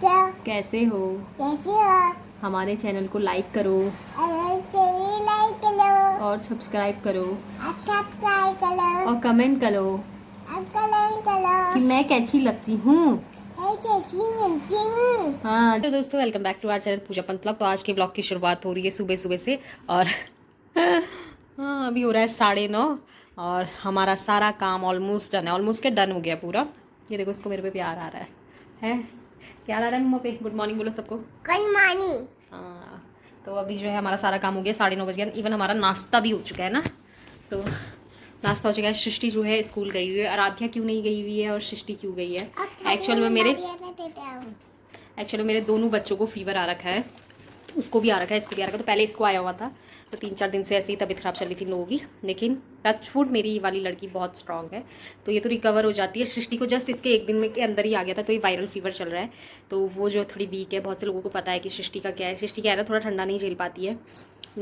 कैसे हो? हमारे चैनल को लाइक करो और सब्सक्राइब करो और कमेंट करो कि मैं कैसी लगती हूँ। हाँ तो दोस्तों, welcome back to our channel Pooja Pant blog. तो आज के ब्लॉग की शुरुआत हो रही है सुबह सुबह से और हाँ अभी हो रहा है 9:30 और हमारा सारा काम ऑलमोस्ट डन है। ऑलमोस्ट क्या, डन हो गया पूरा। ये देखो, इसको मेरे पे प्यार आ रहा है प्यार आ रहा है मम्मा पे। गुड मॉर्निंग बोलो सबको। Good morning. हाँ तो अभी जो है हमारा सारा काम हो गया, 9:30 बज गया। इवन हमारा नाश्ता भी हो चुका है ना। तो नाश्ता हो चुका है। सृष्टि जो है स्कूल गई हुई है। आराध्या क्यों नहीं गई हुई है और सृष्टि क्यों गई है? एक्चुअल में मेरे दोनों बच्चों को फीवर आ रखा है। उसको भी आ रखा है, इसको भी आ रखा है। तो पहले इसको आया हुआ था, तो 3-4 दिन से ऐसी ही तबीयत खराब चल रही थी इन लोगों की। लेकिन टच फूड मेरी वाली लड़की बहुत स्ट्रांग है, तो ये तो रिकवर हो जाती है। सृष्टि को जस्ट इसके एक दिन में के अंदर ही आ गया था, तो ये वायरल फीवर चल रहा है, तो वो जो थोड़ी वीक है। बहुत से लोगों को पता है कि सृष्टि का क्या है। सृष्टि क्या है ना, थोड़ा ठंडा नहीं झेल पाती है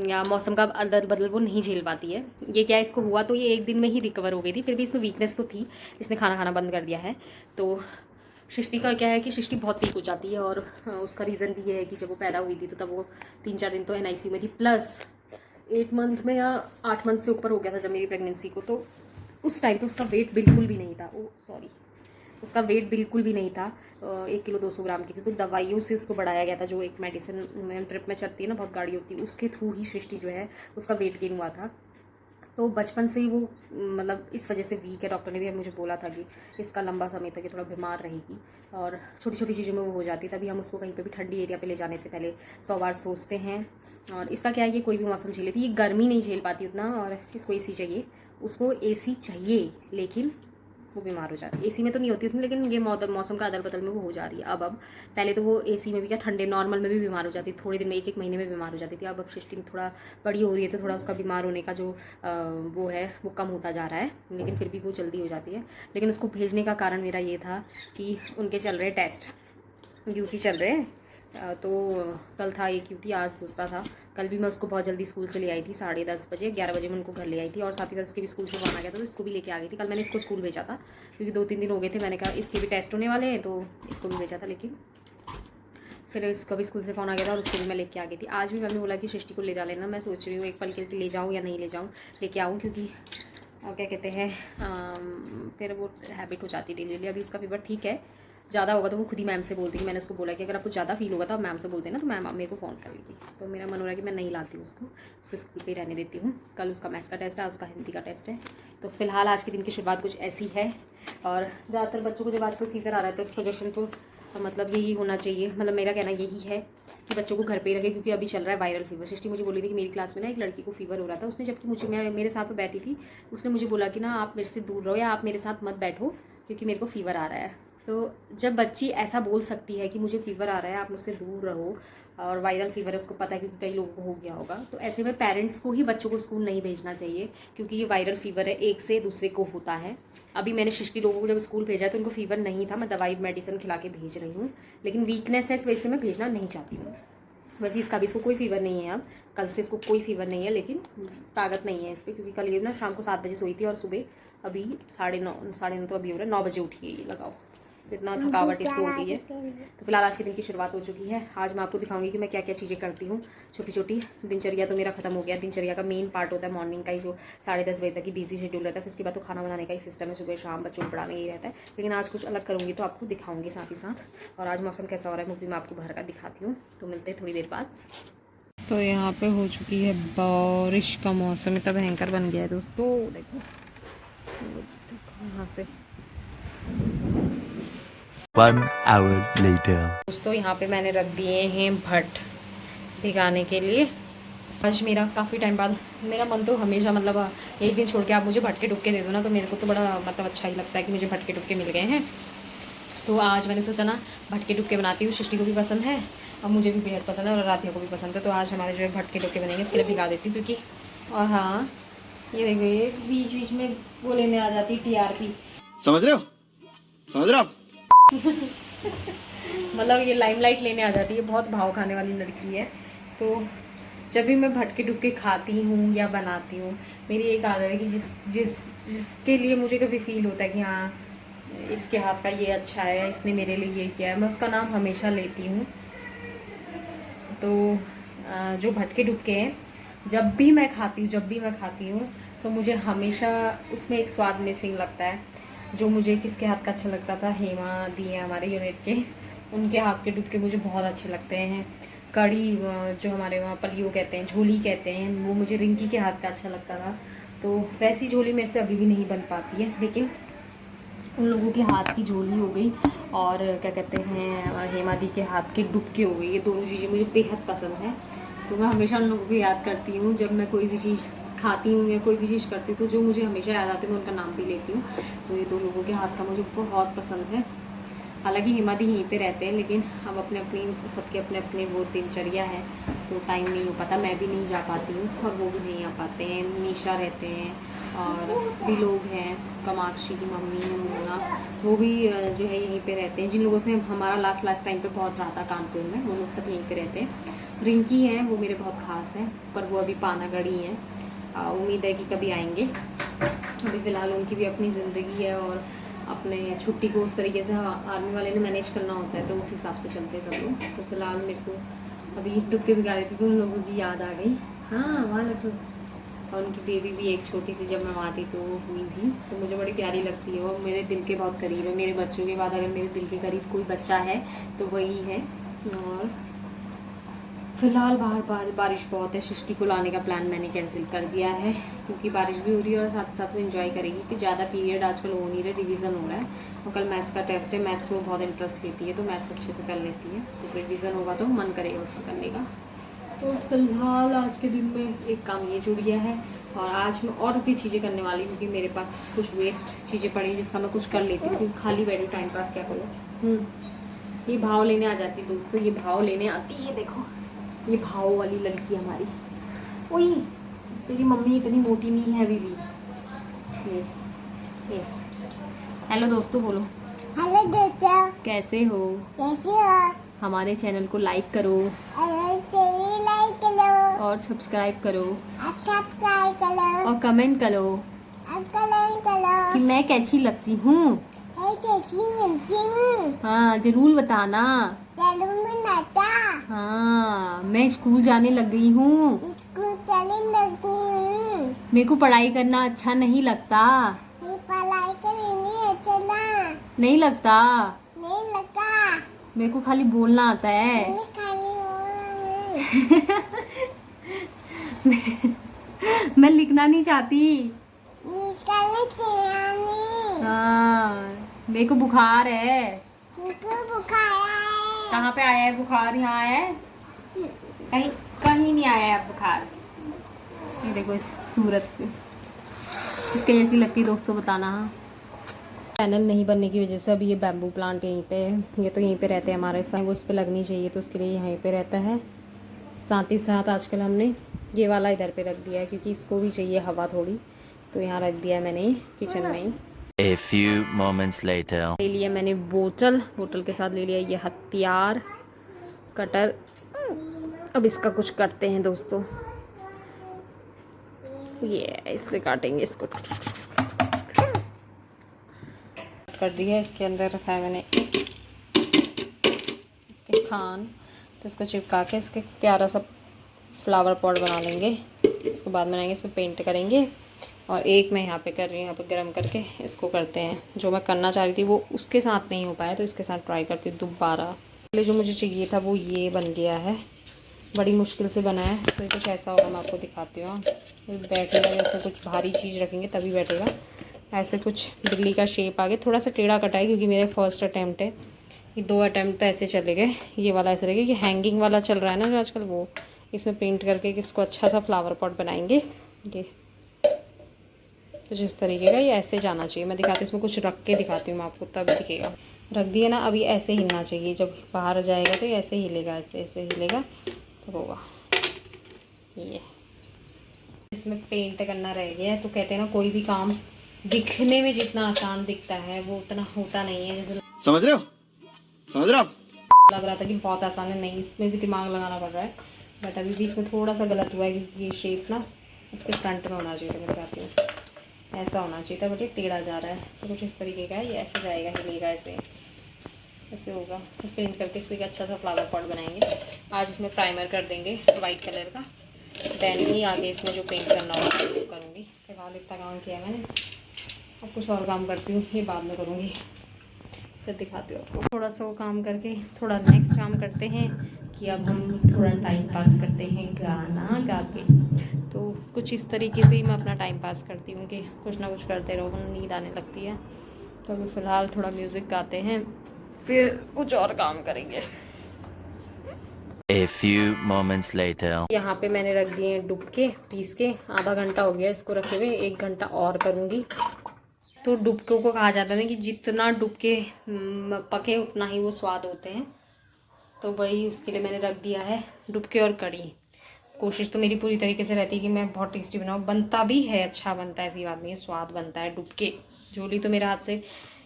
या मौसम का अदल बदल वो नहीं झेल पाती है। ये क्या, इसको हुआ तो ये एक दिन में ही रिकवर हो गई थी, फिर भी इसमें वीकनेस तो थी। इसने खाना खाना बंद कर दिया है। तो सृष्टि का क्या है कि सृष्टि बहुत वीक हो जाती है, और उसका रीज़न भी ये है कि जब वो पैदा हुई थी तो तब वो 3-4 दिन तो NICU में थी, प्लस 8 मंथ में या 8 मंथ से ऊपर हो गया था जब मेरी प्रेगनेंसी को। तो उस टाइम तो उसका वेट बिल्कुल भी नहीं था। उसका वेट बिल्कुल भी नहीं था। 1 किलो 200 ग्राम की थी। तो दवाइयों से उसको बढ़ाया गया था, जो एक मेडिसिन में ट्रिप में चलती है ना, बहुत गाड़ी होती है, उसके थ्रू ही सृष्टि जो है उसका वेट गेन हुआ था। तो बचपन से ही वो मतलब इस वजह से वीक है। डॉक्टर ने भी मुझे बोला था कि इसका लंबा समय तक ये थोड़ा बीमार रहेगी और छोटी छोटी चीज़ों में वो हो जाती है। तभी हम उसको कहीं पे भी ठंडी एरिया पे ले जाने से पहले 100 बार सोचते हैं। और इसका क्या है कि कोई भी मौसम झेल लेती है। ये गर्मी नहीं झेल पाती उतना, और इसको AC चाहिए। उसको AC चाहिए, लेकिन वो बीमार हो जाती है। AC में तो नहीं होती उतनी, लेकिन ये मौसम का अदल बदल में वो हो जा रही है। अब पहले तो वो AC में भी क्या, ठंडे नॉर्मल में भी बीमार हो जाती थी। थोड़े दिन में 1-1 महीने में बीमार हो जाती थी। अब सृष्टि थोड़ा बड़ी हो रही है, तो थोड़ा उसका बीमार होने का जो वो है वो कम होता जा रहा है, लेकिन फिर भी वो जल्दी हो जाती है। लेकिन उसको भेजने का कारण मेरा ये था कि उनके चल रहे टेस्ट, ड्यूटी चल रहे हैं। तो कल था एक ड्यूटी, आज दूसरा था। कल भी मैं उसको बहुत जल्दी स्कूल से ले आई थी, 10:30 बजे। 11 बजे मैं उनको घर ले आई थी, और साथ ही साथ इसके भी स्कूल से फोन आ गया था, तो इसको भी लेके आ गई थी। कल मैंने इसको स्कूल भेजा था क्योंकि 2-3 दिन हो गए थे। मैंने कहा इसके भी टेस्ट होने वाले हैं, तो इसको भी भेजा था। लेकिन फिर इसका भी स्कूल से फ़ोन आ गया था और उसको भी मैं लेके आ गई थी। आज भी मैंने बोला कि सृष्टि को ले जा लेना। मैं सोच रही हूँ एक पल के लिए ले जाऊँ या नहीं ले जाऊँ, लेके आऊँ, क्योंकि क्या कहते हैं, फिर वो हैबिट हो जाती है डेली। अभी उसका फीवर ठीक है, ज़्यादा होगा तो वो खुद ही मैम से बोलती है। मैंने उसको बोला कि अगर आपको ज़्यादा फील होगा तो आप मैम से बोलते हैं ना, तो मैम मेरे को फ़ोन कर लेगी। तो मेरा मन हो रहा है कि मैं नहीं लाती हूँ उसको स्कूल पे ही रहने देती हूँ। कल उसका मैथ्स का टेस्ट है, उसका हिंदी का टेस्ट है। तो फिलहाल आज के दिन की शुरुआत कुछ ऐसी है। और ज़्यादातर बच्चों को जब आजकल फीवर आ रहा है तो सजेशन तो मतलब यही होना चाहिए, मतलब मेरा कहना यही है कि बच्चों को घर पे ही रखें, क्योंकि अभी चल रहा है वायरल फीवर। सृष्टि मुझे बोली थी कि मेरी क्लास में ना एक लड़की को फीवर हो रहा था। उसने, जबकि मैं मेरे साथ बैठी थी, उसने मुझे बोला कि ना आप मेरे से दूर रहो या आप मेरे साथ मत बैठो, क्योंकि मेरे को फीवर आ रहा है। तो जब बच्ची ऐसा बोल सकती है कि मुझे फीवर आ रहा है, आप मुझसे दूर रहो, और वायरल फीवर है उसको पता है क्योंकि कई लोगों को हो गया होगा, तो ऐसे में पेरेंट्स को ही बच्चों को स्कूल नहीं भेजना चाहिए, क्योंकि ये वायरल फीवर है, एक से दूसरे को होता है। अभी मैंने सृष्टि लोगों को जब स्कूल भेजा तो उनको फीवर नहीं था। मैं दवाई मेडिसिन खिला के भेज रही हूँ, लेकिन वीकनेस है, इस वजह से मैं भेजना नहीं चाहती हूँ। वैसे इसका भी, इसको कोई फीवर नहीं है। अब कल से इसको कोई फीवर नहीं है, लेकिन ताकत नहीं है इस पर, क्योंकि कल ये ना शाम को 7 बजे सोई थी और सुबह अभी 9:30 तो अभी हो रहा है, 9 बजे उठी है ये, लगाओ। तो इतना थकावट इसको हो गई है। तो फिलहाल आज के दिन की शुरुआत हो चुकी है। आज मैं आपको दिखाऊंगी कि मैं क्या क्या चीज़ें करती हूँ। छोटी छोटी दिनचर्या तो मेरा खत्म हो गया। दिनचर्या का मेन पार्ट होता है मॉर्निंग का ही, जो 10:30 बजे तक की बिजी शेड्यूल रहता है। फिर उसके बाद तो खाना बनाने का ही सिस्टम है, सुबह शाम बच्चों को पढ़ाने ही रहता है। लेकिन आज कुछ अलग करूँगी तो आपको दिखाऊंगी साथ ही साथ। और आज मौसम कैसा हो रहा है वो भी मैं आपको बाहर का दिखाती हूँ। तो मिलते हैं थोड़ी देर बाद। तो यहाँ पे हो चुकी है बारिश का मौसम, इतना भयंकर बन गया है दोस्तों। देखो यहाँ से 1 hour later. दोस्तों यहाँ पे मैंने रख दिए हैं भट्ट भिगाने के लिए। आज मेरा काफ़ी टाइम बाद, मेरा मन तो हमेशा मतलब एक दिन छोड़ के आप मुझे भटके डुबके दे दो ना, तो मेरे को तो बड़ा मतलब अच्छा ही लगता है कि मुझे भटके डुबके मिल गए हैं। तो आज मैंने सोचा ना भटके डुबके बनाती हूँ। सृष्टि को भी पसंद है और मुझे भी बेहद पसंद है, और राधिया को भी पसंद है। तो आज हमारे जो है भटके डुबके बनेंगे, इसके लिए भिगा देती हूँ क्योंकि। और हाँ, ये देखो, ये बीच बीच में वो लेने आ जाती है TRP, समझ रहे हो आप? मतलब ये लाइमलाइट लेने आ जाती है। बहुत भाव खाने वाली लड़की है। तो जब भी मैं भटके डुबके खाती हूँ या बनाती हूँ, मेरी एक आदत है कि जिसके लिए मुझे कभी फील होता है कि हाँ इसके हाथ का ये अच्छा है, इसने मेरे लिए ये किया है, मैं उसका नाम हमेशा लेती हूँ। तो जो भटके डुबके हैं, जब भी मैं खाती हूँ तो मुझे हमेशा उसमें एक स्वाद मिसिंग लगता है। जो मुझे किसके हाथ का अच्छा लगता था, हेमा दी है हमारे यूनिट के, उनके हाथ के डुबके मुझे बहुत अच्छे लगते हैं। कड़ी जो हमारे वहाँ पलियो कहते हैं, झोली कहते हैं, वो मुझे रिंकी के हाथ का अच्छा लगता था। तो वैसी झोली मेरे से अभी भी नहीं बन पाती है, लेकिन उन लोगों के हाथ की झोली हो गई और क्या कहते हैं हेमा दी के हाथ के डुबके हो गई, ये दोनों चीज़ें मुझे बेहद पसंद हैं। तो मैं हमेशा उन लोगों को याद करती हूँ जब मैं कोई भी चीज़ खाती हूँ या कोई भी चीज़ करती हूँ, तो जो मुझे हमेशा याद आती है मैं उनका नाम भी लेती हूँ। तो ये दो लोगों के हाथ का मुझे बहुत पसंद है। हालांकि हेमा दी यहीं पे रहते हैं, लेकिन हम अपने अपनी सबके अपने अपने वो दिनचर्या है, तो टाइम नहीं हो पाता, मैं भी नहीं जा पाती हूँ और वो भी नहीं आ पाते हैं। निशा रहते हैं और भी लोग हैं, कामाक्षी की मम्मी है मोना, वो भी जो है यहीं पे रहते हैं। जिन लोगों से हमारा लास्ट टाइम पे बहुत रहा था कानपुर में, वो लोग सब यहीं पे रहते हैं। रिंकी हैं, वो मेरे बहुत खास हैं, पर वो अभी पानागढ़ी हैं। उम्मीद है कि कभी आएंगे। अभी फ़िलहाल उनकी भी अपनी ज़िंदगी है और अपने छुट्टी को उस तरीके से आर्मी वाले ने मैनेज करना होता है, तो उस हिसाब से चलते हैं सब लोग। तो फिलहाल मेरे को अभी डुबके भिगा रही थी तो उन लोगों की याद आ गई। हाँ वहाँ रखो। और उनकी बेबी भी एक छोटी सी जब मैं वहाँ थी तो वो हुई थी, तो मुझे बड़ी प्यारी लगती है। वो मेरे दिल के बहुत करीब है। मेरे बच्चों के बाद अगर मेरे दिल के करीब कोई बच्चा है तो वही है। और फिलहाल बाहर बारिश बहुत है, सृष्टि को लाने का प्लान मैंने कैंसिल कर दिया है, क्योंकि बारिश भी हो रही है और साथ साथ वो इन्जॉय करेगी कि ज़्यादा पीरियड आजकल हो नहीं रहा, रिवीजन हो रहा है और कल मैथ्स का टेस्ट है। मैथ्स में बहुत इंटरेस्ट लेती है, तो मैथ्स अच्छे से कर लेती है, तो रिवीजन होगा तो मन करेगा उसका करने का। तो फिलहाल आज के दिन में एक काम ये जुड़ गया है और आज मैं और भी चीज़ें करने वाली हूँ, क्योंकि मेरे पास कुछ वेस्ट चीज़ें पड़ी जिसका मैं कुछ कर लेती हूँ, क्योंकि खाली बैठी टाइम पास क्या करूँ। ये भाव लेने आ जाती दोस्तों, ये भाव लेने आती है। देखो ये भाव वाली लड़की हमारी। ओई तेरी मम्मी इतनी मोटी नहीं है अभी भी। ये हेलो दोस्तों बोलो। हेलो दोस्तों, कैसे हो? कैसे हो? हमारे चैनल को लाइक करो लाइक करो और सब्सक्राइब करो आप सब्सक्राइब करो और कमेंट करो आप कमेंट करो कि मैं कैसी लगती हूँ। मैं कैसी मिलती हूँ हाँ जरूर बताना। जरूर बनाता हाँ मैं स्कूल जाने लग गई हूँ। स्कूल चले लगती हूँ मेरे को पढ़ाई करना अच्छा नहीं लगता। मैं पढ़ाई करेंगे चला नहीं लगता। नहीं लगा मेरे को खाली बोलना आता है। मैं खाली हो रहा हूँ मैं लिखना नहीं चाहती। निकलने चाहिए हाँ मेरे को बुखार है। मुझको बुखार है कहाँ पे आया है बुखार? यहाँ आया है? कहीं कहीं नहीं आया है बुखार। ये देखो इस सूरत पे इसके जैसी लगती दोस्तों, बताना। हाँ चैनल नहीं बनने की वजह से अभी ये बैम्बू प्लांट यहीं पे है। ये तो यहीं पे रहते हैं हमारे साथ, वो उस पर लगनी चाहिए तो उसके लिए यहीं पे रहता है। साथ ही साथ आजकल हमने ये वाला इधर पे रख दिया है, क्योंकि इसको भी चाहिए हवा थोड़ी, तो यहाँ रख दिया है मैंने किचन में ही। A few moments later. ले लिया मैंने बोतल के साथ ले लिया ये हथियार कटर। अब इसका कुछ करते हैं दोस्तों। ये इससे काटेंगे इसको। कर दिया, इसके अंदर रखा है मैंने इसके खान, तो इसको चिपका के इसके प्यारा सा फ्लावर पॉट बना लेंगे। इसको बाद में बनाएंगे, इस पर पेंट करेंगे। और एक मैं यहाँ पे कर रही हूँ, यहाँ पे गर्म करके इसको करते हैं। जो मैं करना चाह रही थी वो उसके साथ नहीं हो पाया, तो इसके साथ ट्राई करती हूँ दोबारा। पहले जो मुझे चाहिए था वो ये बन गया है, बड़ी मुश्किल से बना है। तो ये कुछ ऐसा होगा, मैं आपको दिखाती हूँ। बैठेगा जब उसमें कुछ भारी चीज़ रखेंगे तभी बैठेगा। ऐसे कुछ बिल्ली का शेप आ गया, थोड़ा सा टेढ़ा कटा है क्योंकि मेरा फर्स्ट अटैम्प्ट है। ये 2 अटैम्प्ट तो ऐसे चले गए। ये वाला ऐसे रहेगा कि हैंगिंग वाला चल रहा है ना जो आजकल, वो इसमें पेंट करके इसको अच्छा सा फ्लावर पॉट बनाएंगे। ये कुछ इस तरीके का, ये ऐसे जाना चाहिए। मैं दिखाती हूँ, इसमें कुछ रख के दिखाती हूँ मैं आपको, तब दिखेगा। रख दिया ना, अभी ऐसे हिलना चाहिए। जब बाहर जाएगा तो ये ऐसे हिलेगा, ऐसे हिलेगा तो होगा। ये इसमें पेंट करना रह गया है। तो कहते हैं ना कोई भी काम दिखने में जितना आसान दिखता है वो उतना होता नहीं है। जैसे समझ रहे हो आप? लग रहा था कि बहुत आसान है, नहीं इसमें भी दिमाग लगाना पड़ रहा है। बट अभी भी इसमें थोड़ा सा गलत हुआ है, क्योंकि ये शेप ना इसके फ्रंट में होना चाहिए। तो मैं दिखाती हूँ, ऐसा होना चाहिए था बट ये टेढ़ा जा रहा है, तो कुछ इस तरीके का है, ये ऐसे जाएगा, हिलेगा ऐसे, ऐसे होगा। प्रिंट करके इसको एक अच्छा सा फ्लावर पॉट बनाएंगे। आज इसमें प्राइमर कर देंगे वाइट कलर का, देन ही आगे इसमें जो पेंट करना होगा वो करूँगी। फिलहाल इतना काम किया है मैंने, अब कुछ और काम करती हूँ, ये बाद में करूँगी, फिर दिखाती हूँ आपको। थोड़ा सा वो काम करके थोड़ा नेक्स्ट काम करते हैं कि अब हम थोड़ा टाइम पास करते हैं गाना गा के। तो कुछ इस तरीके से ही मैं अपना टाइम पास करती हूँ कि कुछ ना कुछ करते रहो, नींद आने लगती है। तो अभी फ़िलहाल थोड़ा म्यूज़िक गाते हैं, फिर कुछ और काम करेंगे। A few moments later. यहाँ पे मैंने रख दिए हैं डुबके पीस के, आधा घंटा हो गया इसको रखे हुए, 1 घंटा और करूँगी। तो डुबकों को कहा जाता है ना कि जितना डुबके पके उतना ही वो स्वाद होते हैं, तो वही उसके लिए मैंने रख दिया है डुबके और कड़ी। कोशिश तो मेरी पूरी तरीके से रहती है कि मैं बहुत टेस्टी बनाऊँ, बनता भी है, अच्छा बनता है, ऐसी बात नहीं है, स्वाद बनता है। डुबके झोली तो मेरे हाथ से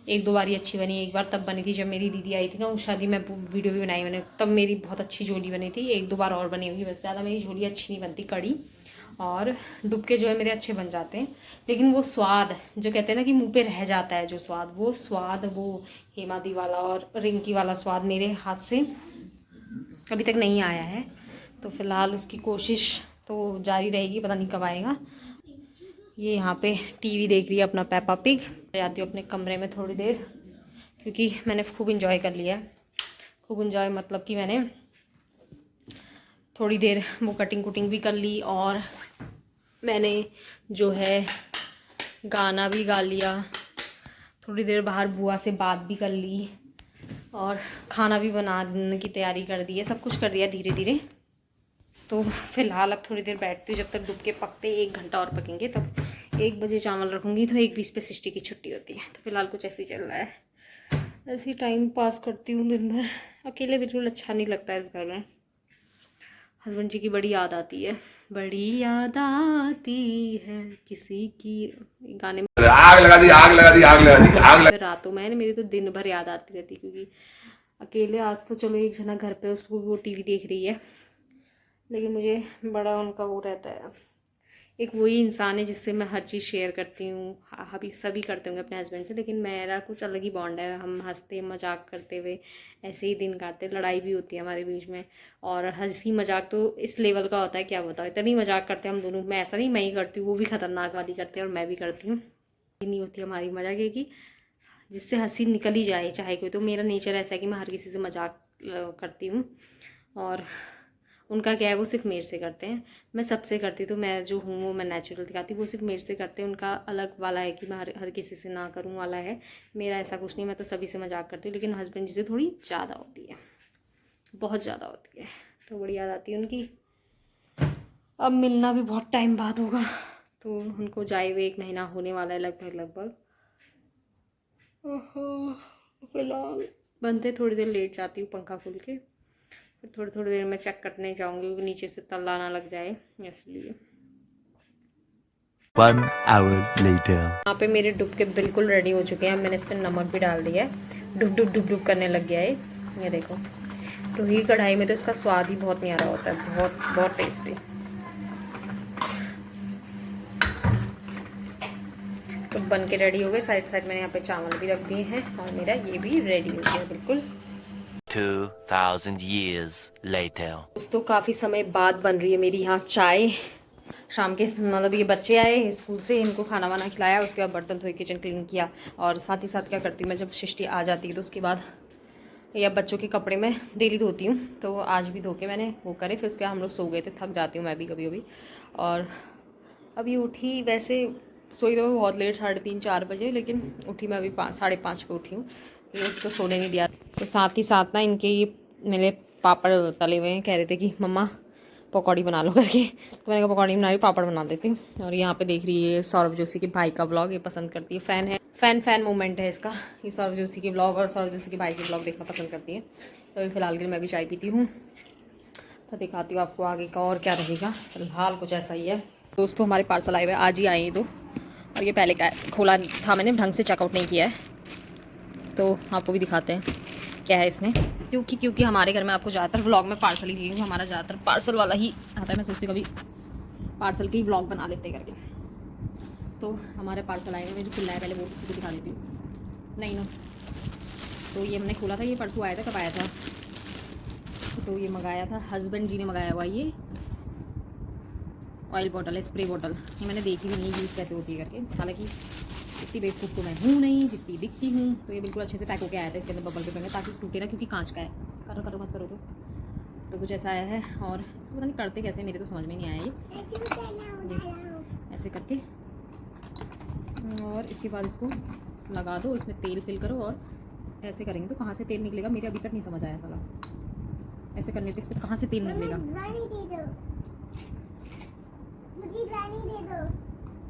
1-2 बार ही अच्छी बनी। एक बार तब बनी थी जब मेरी दीदी आई थी ना, उस शादी में वीडियो भी बनाई मैंने, तब मेरी बहुत अच्छी झोली बनी थी। 1-2 बार और बनी होगी, बस ज़्यादा मेरी झोली अच्छी नहीं बनती। कड़ी और डुबके जो है मेरे अच्छे बन जाते हैं, लेकिन वो स्वाद जो कहते हैं ना कि मुंह पे रह जाता है, जो स्वाद, वो स्वाद, वो हेमादी वाला और रिंकी वाला स्वाद मेरे हाथ से अभी तक नहीं आया है। तो फ़िलहाल उसकी कोशिश तो जारी रहेगी, पता नहीं कब आएगा। ये यहाँ पे टीवी देख रही है अपना पेपा पिग। जाती हूँ अपने कमरे में थोड़ी देर, क्योंकि मैंने खूब इंजॉय कर लिया है। खूब इंजॉय मतलब कि मैंने थोड़ी देर वो कटिंग भी कर ली, और मैंने जो है गाना भी गा लिया, थोड़ी देर बाहर बुआ से बात भी कर ली, और खाना भी बनाने की तैयारी कर दी है, सब कुछ कर दिया धीरे धीरे। तो फ़िलहाल अब थोड़ी देर बैठती हूँ, जब तक डुबके पकते 1 घंटा और पकेंगे, तब 1 बजे चावल रखूँगी, तो 1:20 पे सृष्टि की छुट्टी होती है। तो फ़िलहाल कुछ ऐसे ही चल रहा है, ऐसे ही टाइम पास करती हूँ दिन भर। अकेले बिल्कुल अच्छा नहीं लगता है इस घर में। हस्बैंड जी की बड़ी याद आती है, बड़ी याद आती है किसी की, गाने में आग लगा दी आग लगा दी आग लगा दी आग लगा। रातों में मेरी तो दिन भर याद आती रहती, क्योंकि अकेले, आज तो चलो एक जना घर पे, उसको वो टीवी देख रही है, लेकिन मुझे बड़ा उनका वो रहता है। एक वही इंसान है जिससे मैं हर चीज़ शेयर करती हूँ, अभी सभी करते होंगे अपने हस्बैंड से, लेकिन मेरा कुछ अलग ही बॉन्ड है। हम हंसते मजाक करते हुए ऐसे ही दिन काटते, लड़ाई भी होती है हमारे बीच में, और हंसी मजाक तो इस लेवल का होता है, क्या बताओ, इतनी मजाक करते हैं हम दोनों। मैं ऐसा नहीं मैं ही करती हूँ, वो भी खतरनाक वाली करते हैं और मैं भी करती हूँ। नहीं होती हमारी मजाक, ये कि जिससे हंसी निकल ही जाए चाहे कोई। तो मेरा नेचर ऐसा है कि मैं हर किसी से मजाक करती हूँ, और उनका क्या है, वो सिर्फ मेरे से करते हैं, मैं सबसे करती। तो मैं जो हूँ वो मैं नेचुरल दिखाती हूँ, वो सिर्फ मेरे से करते हैं। उनका अलग वाला है कि मैं हर किसी से ना करूँ वाला है, मेरा ऐसा कुछ नहीं, मैं तो सभी से मजाक करती हूँ। लेकिन हस्बैंड जी से थोड़ी ज़्यादा होती है, बहुत ज़्यादा होती है, तो बड़ी याद आती है उनकी। अब मिलना भी बहुत टाइम बाद होगा, तो उनको जाए हुए 1 महीना होने वाला है लगभग। फिलहाल बनते थोड़ी देर लेट जाती हूँ पंखा खोल के, फिर थोड़ी देर में चेक करने जाऊंगी, क्योंकि नीचे से तल्ला ना लग जाए, इसलिए। 1 hour later. यहाँ पे मेरे डुबके बिल्कुल रेडी हो चुके हैं। मैंने इस पर नमक भी डाल दिया है, डुब करने लग गया है, ये देखो। तो ही कढ़ाई में तो इसका स्वाद ही बहुत न्यारा होता है, बहुत बहुत टेस्टी। तो बन के रेडी हो गए। साइड मैंने यहाँ पे चावल भी रख दिए हैं, और मेरा ये भी रेडी हो गया बिल्कुल। 2000 years later. दोस्तों काफ़ी समय बाद बन रही है मेरी यहाँ चाय। शाम के मतलब ये बच्चे आए स्कूल से, इनको खाना वाना खिलाया, उसके बाद बर्तन धोए, किचन क्लीन किया, और साथ ही साथ क्या करती हूँ मैं, जब सृष्टि आ जाती है तो उसके बाद या बच्चों के कपड़े मैं डेली धोती हूँ, तो आज भी धो के मैंने वो करे। फिर उसके बाद हम लोग सो गए थे, थक जाती हूँ मैं भी कभी कभी। और अभी उठी, वैसे सोई तो बहुत लेट, 3:30-4 बजे, लेकिन उठी मैं अभी 5-5:30 पे उठी हूँ, तो सोने नहीं दिया। तो साथ ही साथ ना इनके ये मेरे पापड़ तले हुए हैं, कह रहे थे कि मम्मा पकौड़ी बना लो करके, तो मैंने कहा पकौड़ी बना रही, पापड़ बना देती हूँ। और यहाँ पे देख रही है सौरभ जोशी के भाई का ब्लॉग, ये पसंद करती है, फ़ैन है, फ़ैन मोमेंट है इसका, ये सौरभ जोशी के ब्लॉग और सौरभ जोशी के भाई के ब्लॉग देखना पसंद करती है। तो अभी फ़िलहाल के लिए मैं भी चाय पीती हूँ, तो दिखाती हूँ आपको आगे का और क्या रहेगा। फ़िलहाल कुछ ऐसा ही है। दोस्तों हमारे पार्सल आए हुए, आज ही आए ये 2, और ये पहले का खोला था मैंने, ढंग से चेकआउट नहीं किया है, तो आपको भी दिखाते हैं क्या है इसमें। क्योंकि हमारे घर में आपको ज़्यादातर व्लॉग में पार्सल ही दिखेंगे, हमारा ज़्यादातर पार्सल वाला ही आता है। मैं सोचती हूँ कभी पार्सल के ही व्लॉग बना लेते करके। तो हमारे पार्सल आएगा, मैं जो खुला है पहले वो किसी को दिखा देती हूँ। नहीं ना, तो ये हमने खोला था, ये परसों आया था। कब आया था? तो ये मंगाया था, हस्बैंड जी ने मंगाया हुआ ये ऑयल बॉटल है, स्प्रे बॉटल। ये मैंने देखी भी नहीं यूज़ कैसे होती है करके, हालांकि इतनी बेवकूफ़ तो मैं हूँ नहीं जितनी दिखती हूँ। तो ये बिल्कुल अच्छे से पैक होकर आया था, इसके अंदर बबल पेपर में, ताकि टूटे ना, क्योंकि कांच का है। करो मत करो तो कुछ ऐसा आया है। और इसको पता नहीं करते कैसे, मेरे तो समझ में नहीं आया ये ऐसे करके। और इसके बाद इसको लगा दो, इसमें तेल फिल करो और ऐसे करेंगे तो कहाँ से तेल निकलेगा, मेरे अभी तक नहीं समझ आया था। ऐसे करने पे इस पर कहाँ से तेल निकलेगा,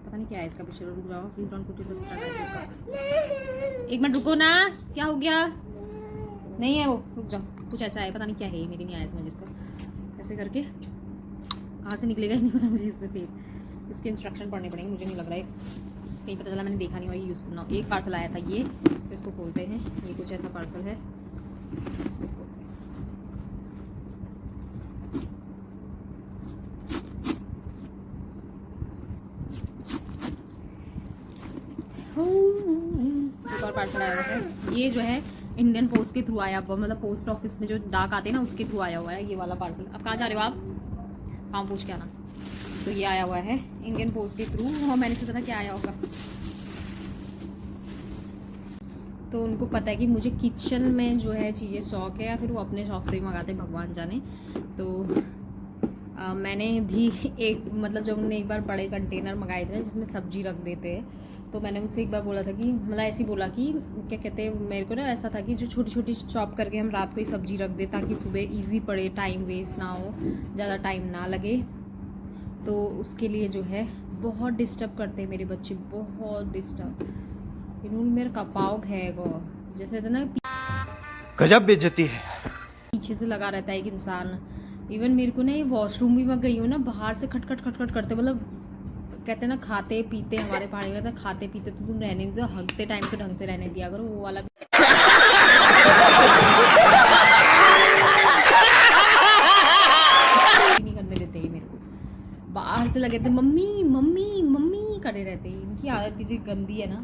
पता नहीं क्या है इसका। पिक्चर रुक जाओ please, don't put it the start. एक मिनट रुको ना, क्या हो गया? नहीं है वो, रुक जाओ। कुछ ऐसा है, पता नहीं क्या है, ये मेरी नहीं आया समझ इसका। ऐसे करके कहाँ से निकलेगा नहीं पता मुझे इसमें तेल। इसके इंस्ट्रक्शन पढ़ने पड़ेंगे, मुझे नहीं लग रहा है कहीं, पता चला मैंने देखा नहीं और ये यूज़फुल ना हो। एक पार्सल आया था ये, तो इसको खोलते हैं। ये कुछ ऐसा पार्सल है, इसको खोलते हैं। एक और पार्सल आया हुआ है, ये जो है इंडियन पोस्ट के थ्रू आया हुआ, मतलब पोस्ट ऑफिस में जो डाक आते हैं ना उसके थ्रू आया हुआ है ये वाला पार्सल। अब कहाँ जा रहे हो आप? हाँ पूछ के आना। तो ये आया हुआ है इंडियन पोस्ट के थ्रू, और मैंने सोचा था क्या आया होगा। तो उनको पता है कि मुझे किचन में जो है चीज़ें शौक है, या फिर वो अपने शौक से ही मंगाते हैं, भगवान जाने। तो मैंने भी एक, मतलब जब उन्होंने एक बार बड़े कंटेनर मंगाए थे जिसमें सब्जी रख देते हैं, तो मैंने उनसे एक बार बोला था कि, मतलब ऐसे ही बोला कि क्या कहते हैं, मेरे को ना ऐसा था कि जो छोटी छोटी चॉप करके हम रात को ही सब्जी रख दें, ताकि सुबह इजी पड़े, टाइम वेस्ट ना हो, ज़्यादा टाइम ना लगे। तो उसके लिए जो है बहुत डिस्टर्ब करते हैं मेरे बच्चे, बहुत डिस्टर्ब। इन्होंने मेरा कपाव है वो, जैसे था ना गजब बेइज्जती है। पीछे से लगा रहता है एक इंसान। इवन मेरे को ना ये वॉशरूम भी मैं गई हूँ ना, बाहर से खटखट खटखट करते, मतलब कहते हैं ना खाते पीते, हमारे पहाड़ी में था खाते पीते तो तुम रहने नहीं दो, हगते टाइम तो ढंग से रहने दिया करो, वो वाला नहीं करने देते ही मेरे को। बाहर से लगे थे मम्मी मम्मी मम्मी करे रहते हैं। इनकी आदत इतनी गंदी है ना,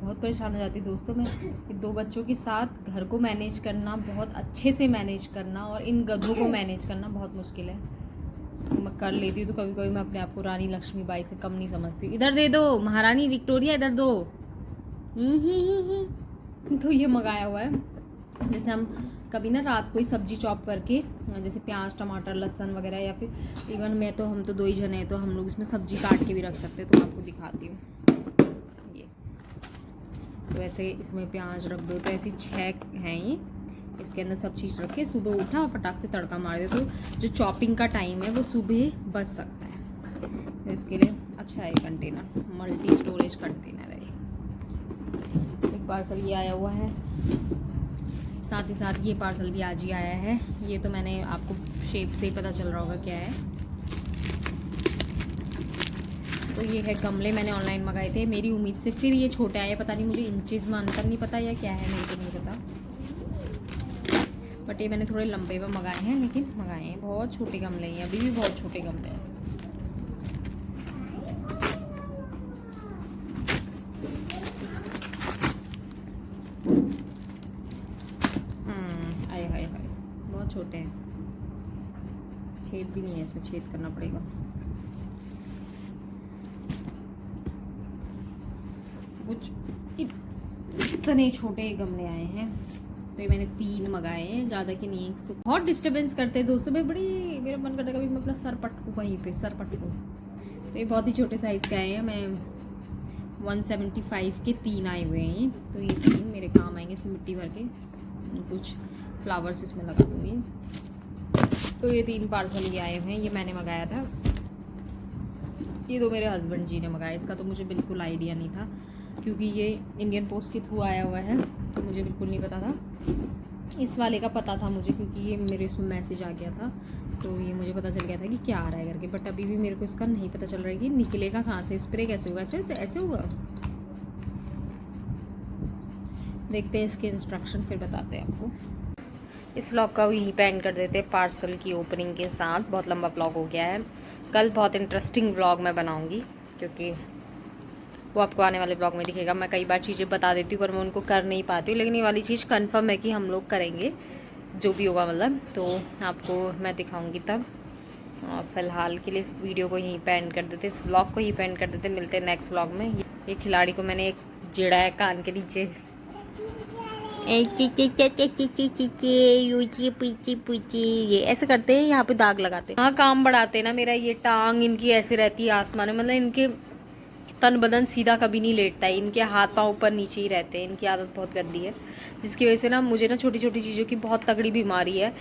बहुत परेशान हो जाती है दोस्तों। मैं 2 बच्चों के साथ घर को मैनेज करना, बहुत अच्छे से मैनेज करना, और इन गधों को मैनेज करना बहुत मुश्किल है। तो मैं कर लेती हूँ, तो कभी कभी मैं अपने आप को रानी लक्ष्मीबाई से कम नहीं समझती। इधर दे दो महारानी विक्टोरिया, इधर दो। तो ये मंगाया हुआ है, जैसे हम कभी ना रात को ही सब्जी चॉप करके, जैसे प्याज टमाटर लहसुन वगैरह, या फिर इवन मैं तो, हम तो 2 ही जने हैं, तो हम लोग इसमें सब्जी काट के भी रख सकते हैं। तो मैं आपको दिखाती हूँ ये। तो ऐसे इसमें प्याज रख दो, तो ऐसी 6 हैं ये, इसके अंदर सब चीज़ रख के सुबह उठा और फटाक से तड़का मार दे, तो जो चॉपिंग का टाइम है वो सुबह बच सकता है। तो इसके लिए अच्छा है कंटेनर, मल्टी स्टोरेज कंटेनर है। एक पार्सल ये आया हुआ है, साथ ही साथ ये पार्सल भी आज ही आया है। ये तो मैंने आपको शेप से ही पता चल रहा होगा क्या है। तो ये है गमले, मैंने ऑनलाइन मंगाए थे, मेरी उम्मीद से फिर ये छोटे आए, पता नहीं मुझे इंचेस में अंतर नहीं पता या क्या है, मेरे को नहीं पता। बट ये मैंने थोड़े लंबे में मंगाए हैं, लेकिन मंगाए हैं। बहुत छोटे गमले हैं, अभी भी बहुत छोटे गमले हैं। आए हाय हाय, बहुत छोटे हैं, छेद भी नहीं है इसमें, छेद करना पड़ेगा। कुछ इतने छोटे गमले आए हैं, तो ये मैंने 3 मंगाए हैं, ज़्यादा के नहीं। बहुत डिस्टर्बेंस करते हैं दोस्तों, मैं बड़ी, मेरा मन करता है कभी मैं अपना सर पटकूँ वहीं पे, सर पटकूँ। तो ये बहुत ही छोटे साइज़ के आए हैं, मैं 175 के 3 आए हुए हैं। तो ये 3 मेरे काम आएंगे, इसमें मिट्टी भर के कुछ फ्लावर्स इसमें लगा दूँगी। तो ये 3 पार्सल ये आए हुए हैं, ये मैंने मंगाया था। ये 2 मेरे हस्बैंड जी ने मंगाया, इसका तो मुझे बिल्कुल आइडिया नहीं था, क्योंकि ये इंडियन पोस्ट के थ्रू आया हुआ है, तो मुझे बिल्कुल नहीं पता था। इस वाले का पता था मुझे, क्योंकि ये मेरे इसमें मैसेज आ गया था, तो ये मुझे पता चल गया था कि क्या आ रहा है करके। बट अभी भी मेरे को इसका नहीं पता चल रहा है कि निकलेगा कहाँ से, स्प्रे कैसे होगा, ऐसे होगा। देखते हैं इसके इंस्ट्रक्शन, फिर बताते हैं आपको। इस व्लॉग का यहीं पे एंड कर देते हैं पार्सल की ओपनिंग के साथ। बहुत लंबा व्लॉग हो गया है, कल बहुत इंटरेस्टिंग व्लॉग मैं बनाऊँगी, क्योंकि वो आपको आने वाले ब्लॉग में दिखेगा। मैं कई बार चीज़ें बता देती हूँ पर मैं उनको कर नहीं पाती हूँ, लेकिन ये वाली चीज़ कंफर्म है कि हम लोग करेंगे जो भी होगा, मतलब तो आपको मैं दिखाऊंगी तब। फ़िलहाल के लिए इस वीडियो को यहीं पे एंड कर देते, इस ब्लॉग को यहीं पे एंड कर देते। मिलते हैं नेक्स्ट ब्लॉग में। ये खिलाड़ी को मैंने एक जेड़ा है कान के नीचे, ये ऐसे करते हैं, यहाँ पे दाग लगाते हैं। हाँ काम बढ़ाते हैं ना मेरा। ये टांग इनकी ऐसे रहती है आसमान में, मतलब इनके तन बदन सीधा कभी नहीं लेटता है, इनके हाथ पाँव ऊपर नीचे ही रहते हैं। इनकी आदत बहुत गंदी है, जिसकी वजह से ना मुझे ना छोटी छोटी चीज़ों की बहुत तगड़ी बीमारी है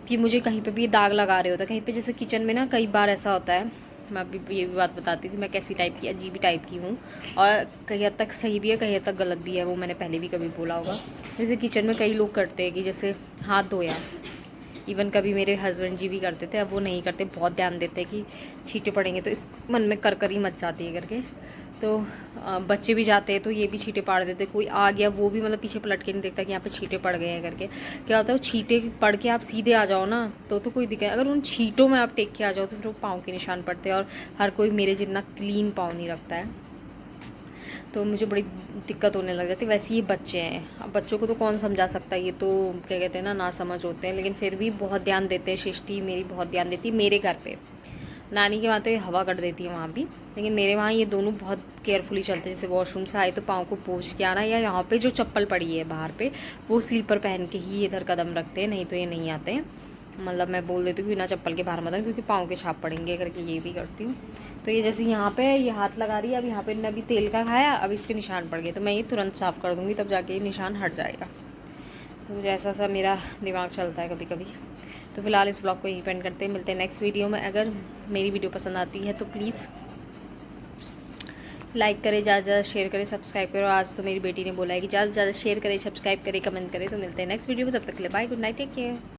कि मुझे कहीं पे भी दाग लगा रहे होता है। कहीं पे जैसे किचन में ना कई बार ऐसा होता है, मैं अभी ये भी बात बताती हूँ कि मैं कैसी टाइप की अजीब टाइप की हूँ, और कहीं हद तक सही भी है कहीं हद तक गलत भी है, वो मैंने पहले भी कभी बोला होगा। जैसे किचन में कई लोग करते हैं कि जैसे हाथ धोया, इवन कभी मेरे हस्बैंड जी भी करते थे, अब वो नहीं करते, बहुत ध्यान देते हैं कि छींटे पड़ेंगे तो इस मन में करकरी मच जाती है करके। तो बच्चे भी जाते हैं तो ये भी छींटे पाड़ देते, कोई आ गया वो भी मतलब पीछे पलट के नहीं देखता कि यहाँ पे छींटे पड़ गए हैं करके। क्या होता है वो छींटे पड़ के आप सीधे आ जाओ ना तो कोई दिक्कत, अगर उन छींटों में आप टेक के आ जाओ तो फिर वो पाँव के निशान पड़ते हैं, और हर कोई मेरे जितना क्लीन पाँव नहीं रखता है, तो मुझे बड़ी दिक्कत होने लग जाती। वैसे ये बच्चे हैं, अब बच्चों को तो कौन समझा सकता है, ये तो क्या कहते हैं ना समझ होते हैं, लेकिन फिर भी बहुत ध्यान देते हैं। सृष्टि मेरी बहुत ध्यान देती है। मेरे घर पे नानी के वहाँ तो ये हवा कर देती है वहाँ भी, लेकिन मेरे वहाँ ये दोनों बहुत केयरफुली चलते हैं। जैसे वॉशरूम से आए तो पाँव को पोंछ के आना, या यहाँ पे जो चप्पल पड़ी है बाहर पे वो स्लीपर पहन के ही इधर कदम रखते हैं, नहीं तो ये नहीं आते हैं। मतलब मैं बोल देती हूँ बिना चप्पल के बाहर मत आना, क्योंकि पाँव के छाप पड़ेंगे करके ये भी करती हूँ। तो ये जैसे यहाँ पे ये हाथ लगा रही है, अब यहाँ पे इन्हें अभी तेल का खाया, अब इसके निशान पड़ गए, तो मैं ये तुरंत साफ़ कर दूँगी, तब जाके ये निशान हट जाएगा। तो मुझे ऐसा सा मेरा दिमाग चलता है कभी कभी। तो फिलहाल इस ब्लॉग को यहीं पेंड करते हैं, मिलते हैं नेक्स्ट वीडियो में। अगर मेरी वीडियो पसंद आती है तो प्लीज़ लाइक करें, ज़्यादा से ज़्यादा शेयर करें, सब्सक्राइब करें। और आज तो मेरी बेटी ने बोला है कि ज़्यादा से ज़्यादा शेयर करें, सब्सक्राइब करें, कमेंट करें। तो मिलते हैं नेक्स्ट वीडियो में, तब तक के लिए bye, good night, take care.